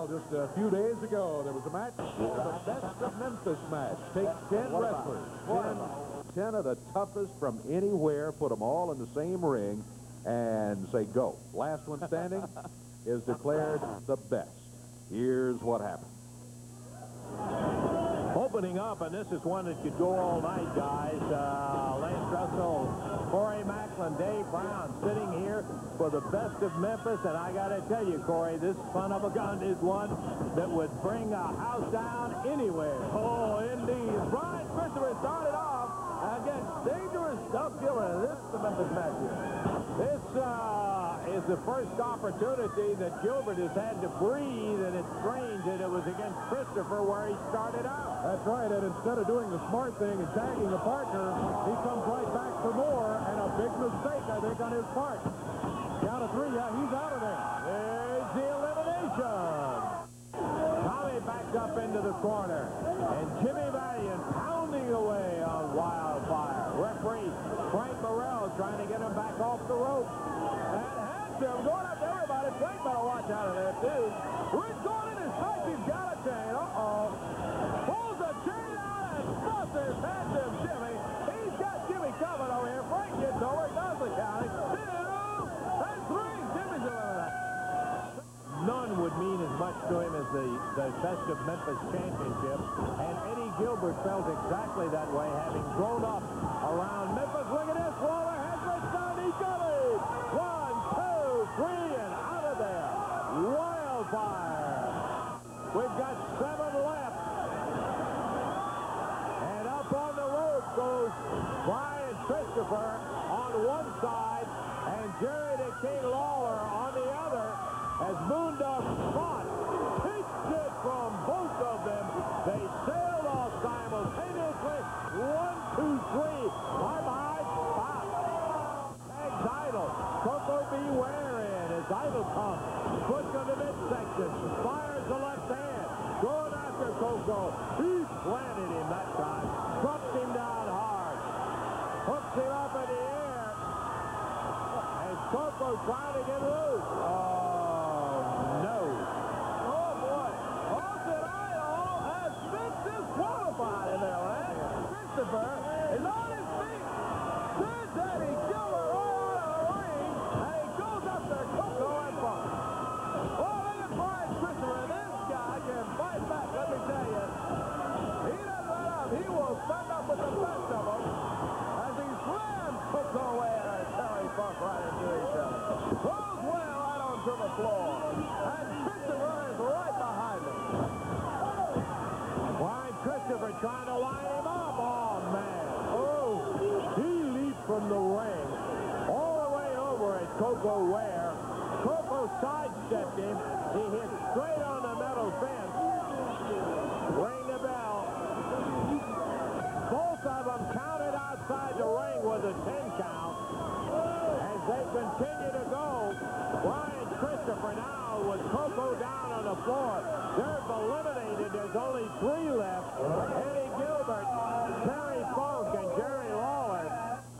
just a few days ago, there was a match, the Best of Memphis match. Take 10 wrestlers, 10 of the toughest from anywhere, put them all in the same ring, and say go. Last one standing is declared the best. Here's what happened. Opening up, and this is one that could go all night, guys. Lance Russell, Corey Macklin, Dave Brown sitting here for the Best of Memphis, and I got to tell you, Corey, this son of a gun is one that would bring a house down anywhere. Oh, indeed. Brian Christopher started off against dangerous Doug Gilbert. This is the Memphis match here. This is the first opportunity that Gilbert has had to breathe, and it's strange that it was against Christopher where he started out. That's right, and instead of doing the smart thing and tagging a partner, he comes right back for more, and a big mistake, I think, on his part. Count of 3, yeah, he's out of there. There's the elimination. Tommy backs up into the corner, and Jimmy Valiant pounding away on Wildfire. Referee Frank Morrell trying to get him back off the rope. And Handsome going up to everybody. Frank better watch out of there, too. Rich going in his sight. He's got a chain. Uh-oh. Pulls the chain out and busts Handsome Jimmy. He's got Jimmy covered over here. Frank gets over. He does the counting. 2 and 3. Jimmy's eliminated. None would mean as much to him as the Best of Memphis Championship. And Eddie Gilbert felt exactly that way, having grown up around Memphis. Look at this. Lawler has it done. He's got it. 1, 2, 3, and out of there. Wildfire. We've got 7 left. And up on the rope goes Brian Christopher on one side and Jerry the King Lawler on the other, as Moondog Spot takes it from both of them. They sailed off simultaneously. 1, 2, 3. Bye-bye. Spot. Tags Idol. Koko Ware in as Idol comes. Puts on the midsection. Fires the left hand. Going after Koko. He planted him that time. Drops him down hard. Hooks him up in the air. And Koko trying to get loose. Christopher is on his feet. Sends Eddie Gilbert right out of the ring, and he goes up to Koko and Funk. Oh, look at Brian Christopher. This guy can fight back, let me tell you. He doesn't let up. He will stand up with the best of them as he slams Koko Ware and Terry Funk right into each other. Throws Ware right onto the floor, and Christopher is right behind him. Brian Christopher trying to line him up. From the ring, all the way over at Koko Ware. Koko sidestepped him. He hit straight on the metal fence. Ring the bell. Both of them counted outside the ring with a 10 count. As they continue to go, Brian Christopher now with Koko down on the floor. They're eliminated. There's only 3 left. Eddie Gilbert, Terry Funk, and Jerry Lawler.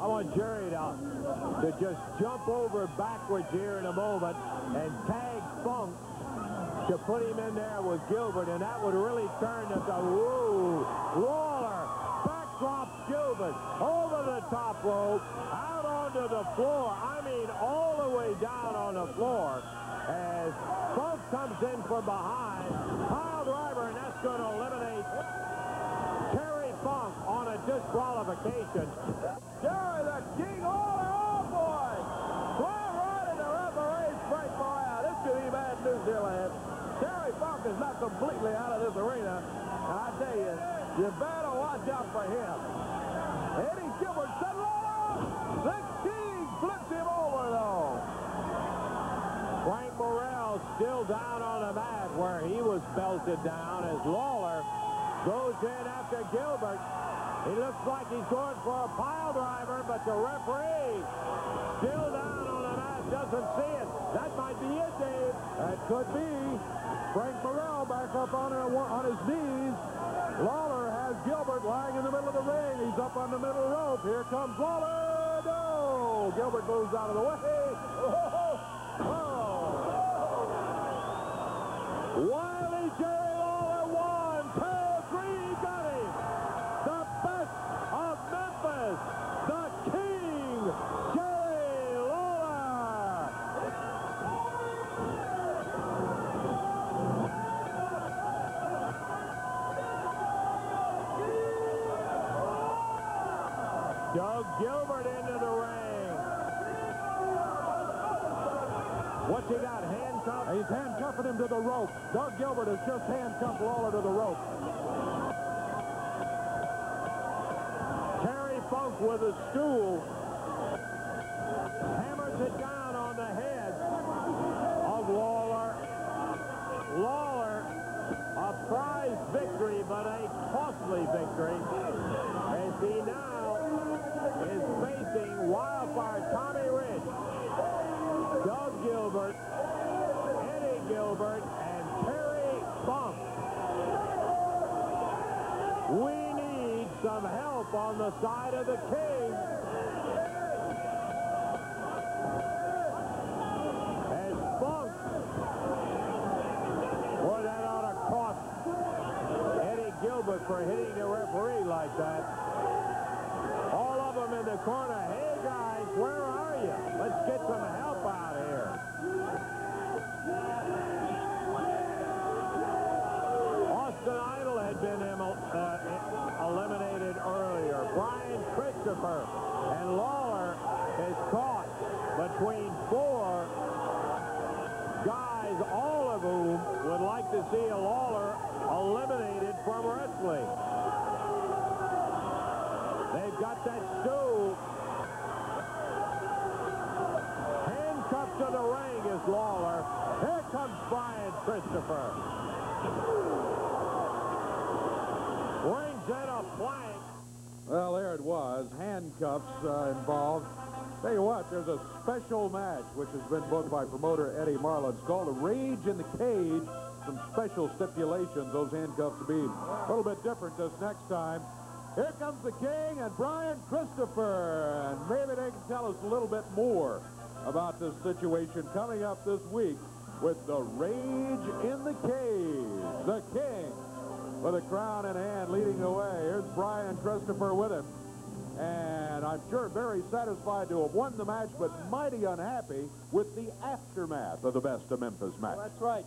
I want Jerry to just jump over backwards here in a moment and tag Funk to put him in there with Gilbert, and that would really turn it to, whoa, Lawler backdrops Gilbert over the top rope, out onto the floor. I mean, all the way down on the floor as Funk comes in from behind. Pile driver, and that's going to eliminate Terry Funk on a disqualification. Jerry the King Lawler, oh boy! Fly right in the referee's break boy out. This could be bad news here, lads. Terry Funk is not completely out of this arena. And I tell you, you better watch out for him. Eddie Gilbert said, Lawler! The King flips him over, though. Frank Morrell still down on the mat where he was belted down as Lawler goes in after Gilbert. He looks like he's going for a pile driver, but the referee still down on the mat, doesn't see it. That might be it, Dave. That could be. Frank Morrell back up on his knees. Lawler has Gilbert lying in the middle of the ring. He's up on the middle rope. Here comes Lawler. No! Gilbert moves out of the way. Oh! Oh! Wild Jerry Lawler, 1, 2, 3, he got him. The best of Memphis, the King, Jerry Lawler. Doug Gilbert into the ring. What's he got, handcuffed? He's handcuffing him to the rope. Doug Gilbert has just handcuffed Lawler to the rope. Terry Funk with a stool hammers it down on the head of Lawler. Lawler, a prize victory, but a costly victory, as he now is facing Wildfire Tommy Rich, Doug Gilbert, Eddie Gilbert, and Terry Funk. We need some help on the side of the King. As Funk, boy, that ought to cost Eddie Gilbert for hitting the referee like that. All of them in the corner. Hey, guys, where are you? Let's get some help out here. Austin Idol had been eliminated earlier. Brian Christopher and Lawler is caught between 4 guys, all of whom would like to see a Lawler eliminated from wrestling. They've got that stool. Handcuffed to the ring is Lawler. Here comes Brian Christopher. Rings in a plank. Well, there it was. Handcuffs involved. Tell you what, there's a special match which has been booked by promoter Eddie Marlin. It's called A Rage in the Cage. Some special stipulations. Those handcuffs will be a little bit different this next time. Here comes the King and Brian Christopher. And maybe they can tell us a little bit more about this situation coming up this week with the Rage in the Cage. The King with a crown in hand leading the way. Here's Brian Christopher with him. And I'm sure very satisfied to have won the match, but mighty unhappy with the aftermath of the Best of Memphis match. Well, that's right.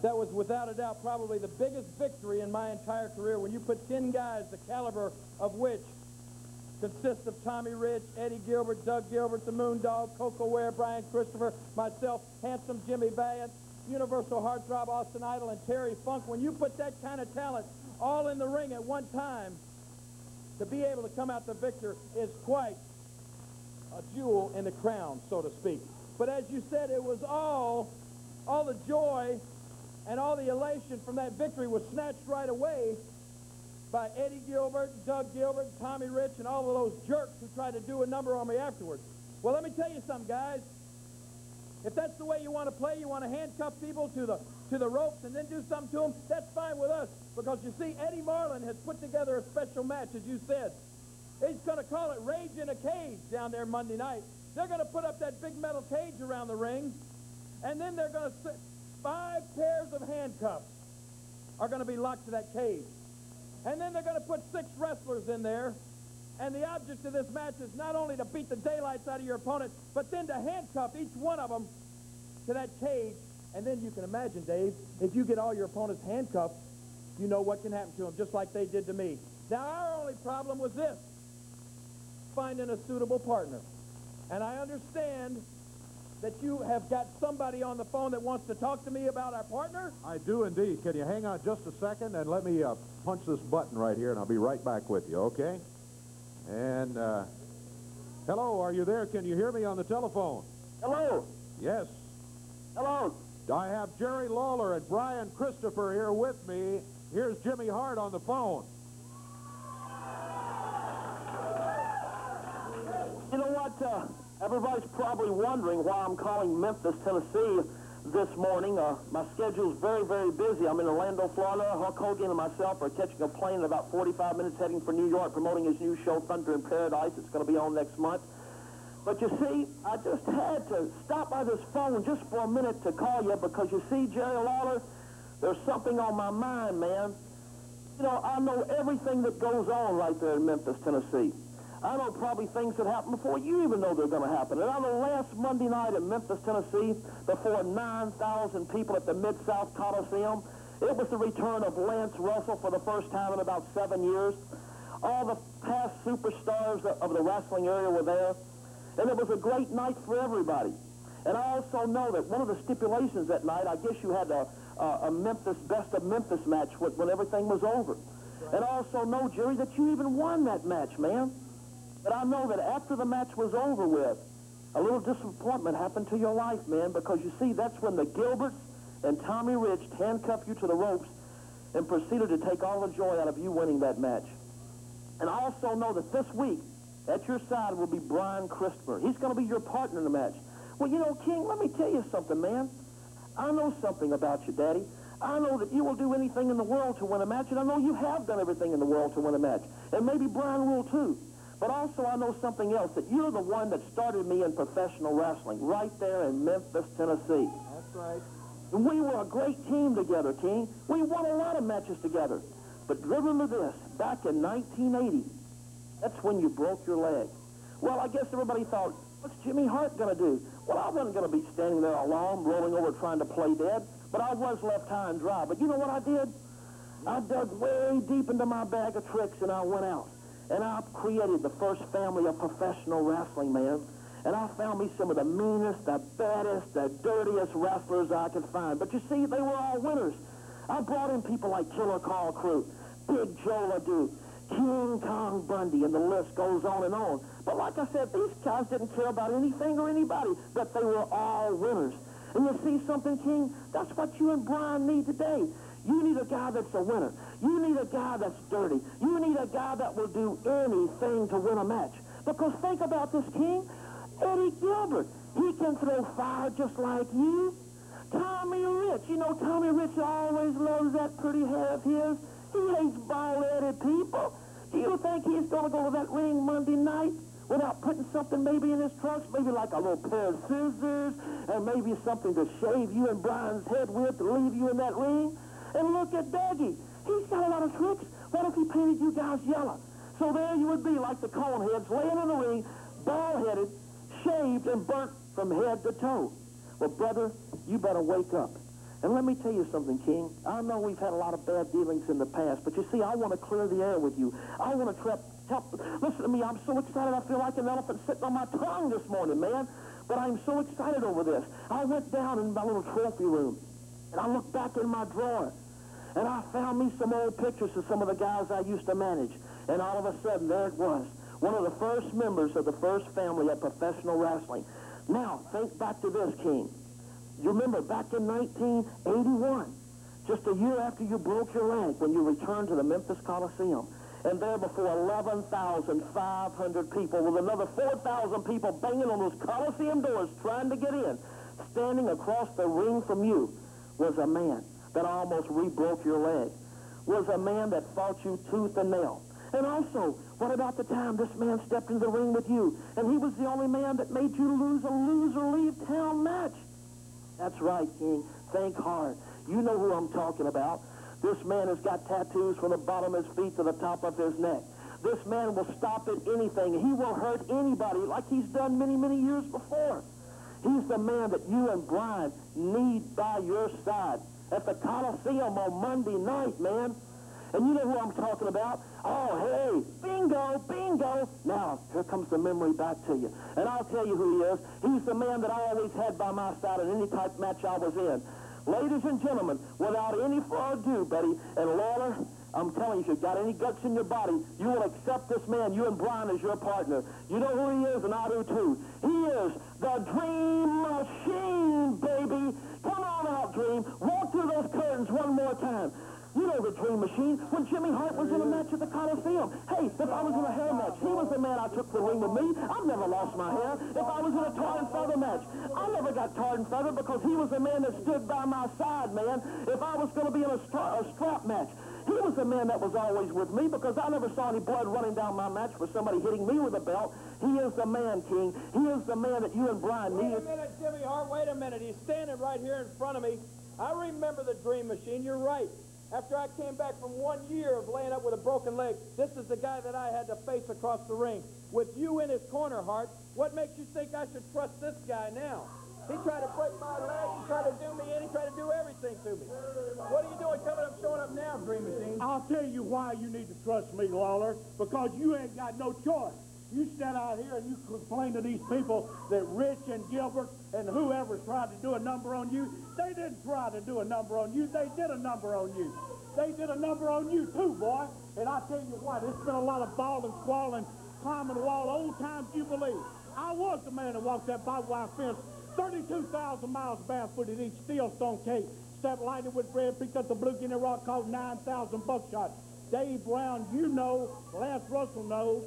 That was without a doubt probably the biggest victory in my entire career when you put 10 guys, the caliber of which consists of Tommy Rich, Eddie Gilbert, Doug Gilbert, the Moondog, Koko Ware, Brian Christopher, myself, handsome Jimmy Valiant, Universal Heartthrob Austin Idol, and Terry Funk. When you put that kind of talent all in the ring at one time, to be able to come out the victor is quite a jewel in the crown, so to speak. But as you said, it was all the joy and all the elation from that victory was snatched right away by Eddie Gilbert, Doug Gilbert, Tommy Rich, and all of those jerks who tried to do a number on me afterwards. Well, let me tell you something, guys. If that's the way you want to play, you want to handcuff people to the ropes and then do something to them, that's fine with us. Because, you see, Eddie Marlin has put together a special match, as you said. He's going to call it Rage in a Cage down there Monday night. They're going to put up that big metal cage around the ring, and then they're going to sit 5 pairs of handcuffs are going to be locked to that cage. And then they're going to put 6 wrestlers in there. And the object of this match is not only to beat the daylights out of your opponent, but then to handcuff each one of them to that cage. And then you can imagine, Dave, if you get all your opponents handcuffed, you know what can happen to them, just like they did to me. Now, our only problem was this: finding a suitable partner. And I understand that you have got somebody on the phone that wants to talk to me about our partner. I do indeed. Can you hang on just a second and let me punch this button right here, and I'll be right back with you, okay? And, hello, are you there? Can you hear me on the telephone? Hello. Yes. Hello. I have Jerry Lawler and Brian Christopher here with me. Here's Jimmy Hart on the phone. You know what? Everybody's probably wondering why I'm calling Memphis, Tennessee this morning. My schedule's very, very busy. I'm in Orlando, Florida. Hulk Hogan and myself are catching a plane in about 45 minutes heading for New York, promoting his new show, Thunder in Paradise. It's going to be on next month. But you see, I just had to stop by this phone just for a minute to call you because you see, Jerry Lawler, there's something on my mind, man. You know, I know everything that goes on right there in Memphis, Tennessee. I know probably things that happen before you even know they're going to happen. And I know last Monday night in Memphis, Tennessee, before 9,000 people at the Mid-South Coliseum, it was the return of Lance Russell for the first time in about 7 years. All the past superstars of the wrestling area were there. And it was a great night for everybody. And I also know that one of the stipulations that night, I guess you had a Memphis, best of Memphis match when everything was over. Right. And I also know, Jerry, that you even won that match, man. But I know that after the match was over with, a little disappointment happened to your life, man, because you see, that's when the Gilberts and Tommy Rich handcuffed you to the ropes and proceeded to take all the joy out of you winning that match. And I also know that this week, at your side will be Brian Christopher. He's going to be your partner in the match. Well, you know, King, let me tell you something, man. I know something about you, Daddy. I know that you will do anything in the world to win a match, and I know you have done everything in the world to win a match. And maybe Brian will, too. But also I know something else, that you're the one that started me in professional wrestling right there in Memphis, Tennessee. That's right. And we were a great team together, King. We won a lot of matches together. But remember this, back in 1980, that's when you broke your leg. Well, I guess everybody thought, what's Jimmy Hart going to do? Well, I wasn't going to be standing there alone, rolling over trying to play dead, but I was left high and dry. But you know what I did? I dug way deep into my bag of tricks, and I went out. And I created the first family of professional wrestling, man. And I found me some of the meanest, the baddest, the dirtiest wrestlers I could find. But you see, they were all winners. I brought in people like Killer Carl Crew, Big Joe LaDuke, King Kong Bundy, and the list goes on and on. But like I said, these guys didn't care about anything or anybody, but they were all winners. And you see something, King? That's what you and Brian need today. You need a guy that's a winner. You need a guy that's dirty. You need a guy that will do anything to win a match. Because think about this, King. Eddie Gilbert, he can throw fire just like you. Tommy Rich, you know Tommy Rich always loves that pretty hair of his. He hates bald-headed people. Do you think he's going to go to that ring Monday night without putting something maybe in his trunks, maybe like a little pair of scissors, and maybe something to shave you and Brian's head with to leave you in that ring? And look at Dougie. He's got a lot of tricks. What if he painted you guys yellow? So there you would be like the Coneheads laying in the ring, bald-headed, shaved, and burnt from head to toe. Well, brother, you better wake up. And let me tell you something, King. I know we've had a lot of bad dealings in the past, but you see, I want to clear the air with you. I want to listen to me, I'm so excited I feel like an elephant sitting on my tongue this morning, man. But I'm so excited over this. I went down in my little trophy room, and I looked back in my drawer, and I found me some old pictures of some of the guys I used to manage. And all of a sudden, there it was, one of the first members of the first family of professional wrestling. Now, think back to this, King. You remember back in 1981, just a year after you broke your leg, when you returned to the Memphis Coliseum, and there before 11,500 people, with another 4,000 people banging on those Coliseum doors trying to get in, standing across the ring from you was a man that almost re-broke your leg, was a man that fought you tooth and nail. And also, what about the time this man stepped into the ring with you, and he was the only man that made you lose a loser-leave-town match? That's right, King. Think hard. You know who I'm talking about. This man has got tattoos from the bottom of his feet to the top of his neck. This man will stop at anything. He will hurt anybody like he's done many, many years before. He's the man that you and Brian need by your side at the Coliseum on Monday night, man. And you know who I'm talking about? Oh, hey, bingo, bingo. Now, here comes the memory back to you. And I'll tell you who he is. He's the man that I always had by my side in any type match I was in. Ladies and gentlemen, without any further ado, Betty and Lawler, I'm telling you, if you've got any guts in your body, you will accept this man, you and Brian, as your partner. You know who he is, and I do too. He is the Dream Machine, baby. Come on out, Dream. Walk through those curtains one more time. You know the Dream Machine, when Jimmy Hart was in a match at the Coliseum. Hey, if I was in a hair match, he was the man I took to the ring with me. I've never lost my hair. If I was in a tar and feather match, I never got tarred and feathered because he was the man that stood by my side, man. If I was going to be in a strap match, he was the man that was always with me because I never saw any blood running down my match for somebody hitting me with a belt. He is the man, King. He is the man that you and Brian needed. Wait a minute, Jimmy Hart, wait a minute. He's standing right here in front of me. I remember the Dream Machine. You're right. After I came back from 1 year of laying up with a broken leg, this is the guy that I had to face across the ring. With you in his corner, Hart, what makes you think I should trust this guy now? He tried to break my leg, he tried to do me in, he tried to do everything to me. What are you doing coming up, showing up now, Dream Machine? I'll tell you why you need to trust me, Lawler, because you ain't got no choice. You stand out here and you complain to these people that Rich and Gilbert and whoever tried to do a number on you. They didn't try to do a number on you. They did a number on you. They did a number on you too, boy. And I tell you what, it's been a lot of bawling, squalling, climbing the wall, old times you believe. I was the man that walked that barbed wire fence 32,000 miles barefooted each steel stone cake, stepped lightning with bread, picked up the blue guinea rock, called 9,000 buckshot. Dave Brown, you know, Lance Russell knows.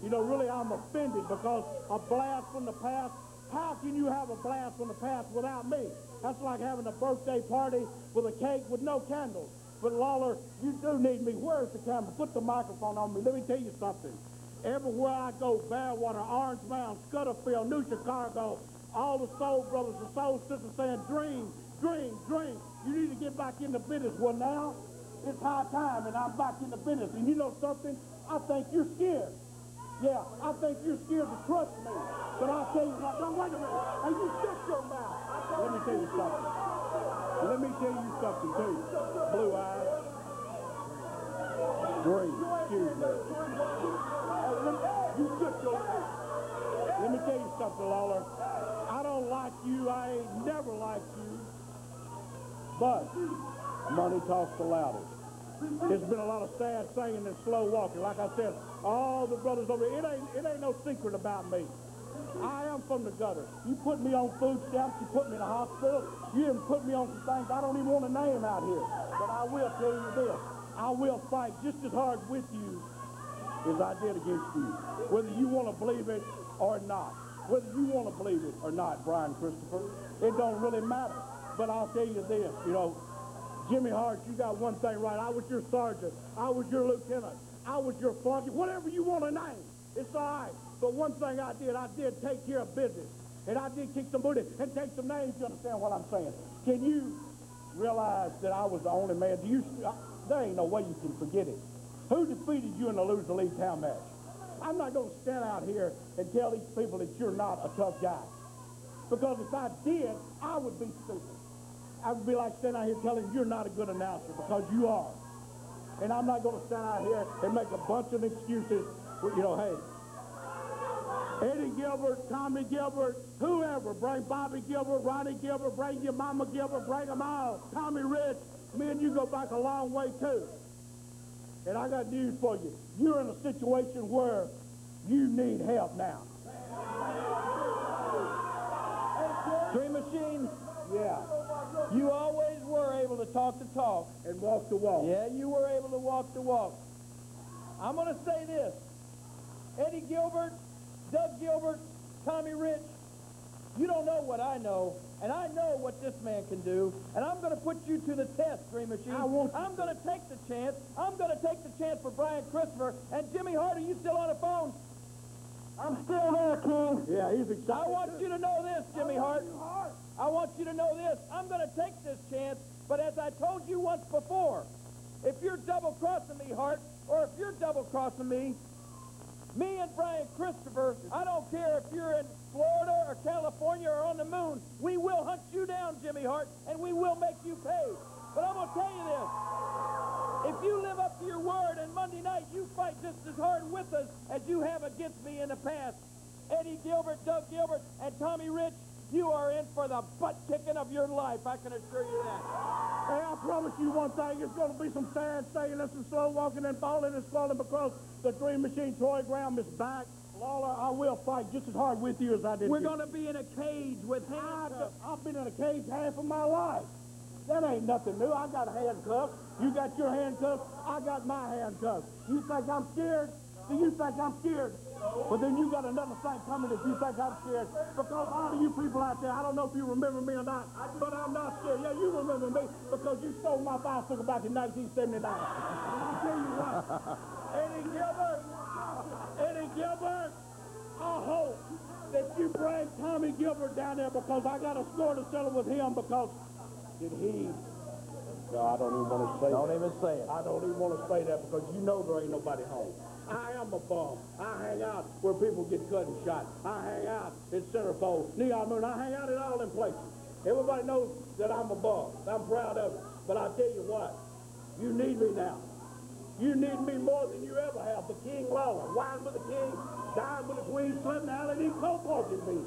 You know, really, I'm offended because a blast from the past. How can you have a blast from the past without me? That's like having a birthday party with a cake with no candles. But, Lawler, you do need me. Where's the camera? Put the microphone on me. Let me tell you something. Everywhere I go, Bearwater, Orange Mound, Scutterfield, New Chicago, all the soul brothers and soul sisters saying, dream, dream, dream. You need to get back in the business. Well, now, it's high time, and I'm back in the business. And you know something? I think you're scared. Yeah, I think you're scared to trust me. But I'll tell you what, no, wait a minute. Hey, you shut your mouth. Let me tell you something. Let me tell you something, too. Blue eyes. Green. Excuse me. You shut your mouth. Let me tell you something, Lawler. I don't like you. I ain't never liked you. But money talks the loudest. There's been a lot of sad singing and slow walking. Like I said, all the brothers over here, it ain't no secret about me. I am from the gutter. You put me on food stamps, you put me in a hospital, you even put me on some things I don't even want to name out here. But I will tell you this, I will fight just as hard with you as I did against you. Whether you want to believe it or not. Whether you want to believe it or not, Brian Christopher, it don't really matter. But I'll tell you this, you know, Jimmy Hart, you got one thing right. I was your sergeant. I was your lieutenant. I was your flunky. Whatever you want to name, it's all right. But one thing I did take care of business. And I did kick some booty and take some names. You understand what I'm saying? Can you realize that I was the only man? There ain't no way you can forget it. Who defeated you in the Loser League Town match? I'm not going to stand out here and tell these people that you're not a tough guy. Because if I did, I would be stupid. I would be like standing out here telling you you're not a good announcer, because you are. And I'm not going to stand out here and make a bunch of excuses. You know, hey, Eddie Gilbert, Tommy Gilbert, whoever, bring Bobby Gilbert, Ronnie Gilbert, bring your mama Gilbert, bring them all. Tommy Rich, me and you go back a long way too. And I got news for you. You're in a situation where you need help now. Dream Machine? Yeah. You always were able to talk the talk. And walk the walk. Yeah, you were able to walk the walk. I'm going to say this. Eddie Gilbert, Doug Gilbert, Tommy Rich, you don't know what I know, and I know what this man can do, and I'm going to put you to the test, Dream Machine. I'm going to take the chance. I'm going to take the chance for Brian Christopher. And Jimmy Hart, are you still on the phone? I'm still there, King. Yeah, he's excited. I want you to know this, Jimmy Hart. I want you to know this. I'm going to take this chance, but as I told you once before, if you're double-crossing me, Hart, or if you're double-crossing me and Brian Christopher, I don't care if you're in Florida or California or on the moon, we will hunt you down, Jimmy Hart, and we will make you pay. But I'm going to tell you this. If you live up to your word and Monday night you fight just as hard with us as you have against me in the past, Eddie Gilbert, Doug Gilbert, and Tommy Rich, you are in for the butt-kicking of your life, I can assure you that. Hey, I promise you one thing, it's going to be some sad saying and some slow walking and falling and falling because the Dream Machine Troy Graham is back. Lawler, I will fight just as hard with you as I did. We're going to be in a cage with handcuffs. I've been in a cage half of my life. That ain't nothing new. I got handcuffs. You got your handcuffs. I got my handcuffs. You think I'm scared? Do you think I'm scared? But then you got another thing coming if you think I'm scared. Because all of you people out there, I don't know if you remember me or not, but I'm not scared. Yeah, you remember me because you stole my bicycle back in 1979. I'll tell you what. Eddie Gilbert, I hope that you bring Tommy Gilbert down there because I got a score to settle with him because did he... No, I don't even want to say Don't that. even say it. I don't even want to say that because you know there ain't nobody home. I am a bum. I hang out where people get cut and shot. I hang out at Centerfold, Neon Moon. I hang out at all them places. Everybody knows that I'm a bum. I'm proud of it. But I tell you what, you need me now. You need me more than you ever have. The King Lawler, wine with the king, dine with the queen, slept in the alley, and eat coke with me.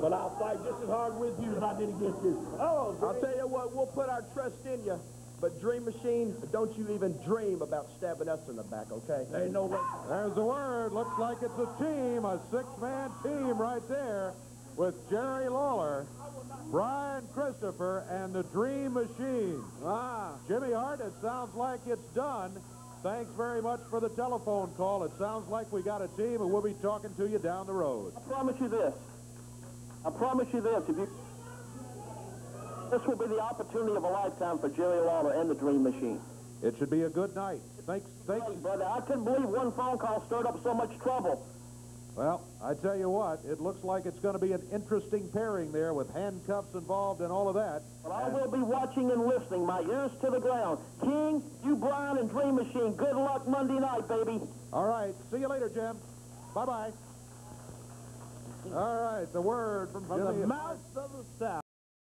But I'll fight just as hard with you as I did against you. Oh, I'll tell you what, we'll put our trust in you. But Dream Machine, don't you even dream about stabbing us in the back, okay? There ain't no way. There's the word. Looks like it's a team, a six-man team right there with Jerry Lawler, Brian Christopher, and the Dream Machine. Jimmy Hart, it sounds like it's done. Thanks very much for the telephone call. It sounds like we got a team, and we'll be talking to you down the road. I promise you this. I promise you this. This will be the opportunity of a lifetime for Jerry Lawler and the Dream Machine. It should be a good night. Thanks. Hey, brother, I couldn't believe one phone call stirred up so much trouble. Well, I tell you what, it looks like it's going to be an interesting pairing there with handcuffs involved and all of that. But I will be watching and listening, my ears to the ground. King, you, Brian, and Dream Machine, good luck Monday night, baby. All right. See you later, Jim. Bye-bye. All right. The word from Jimmy the mouth of the South.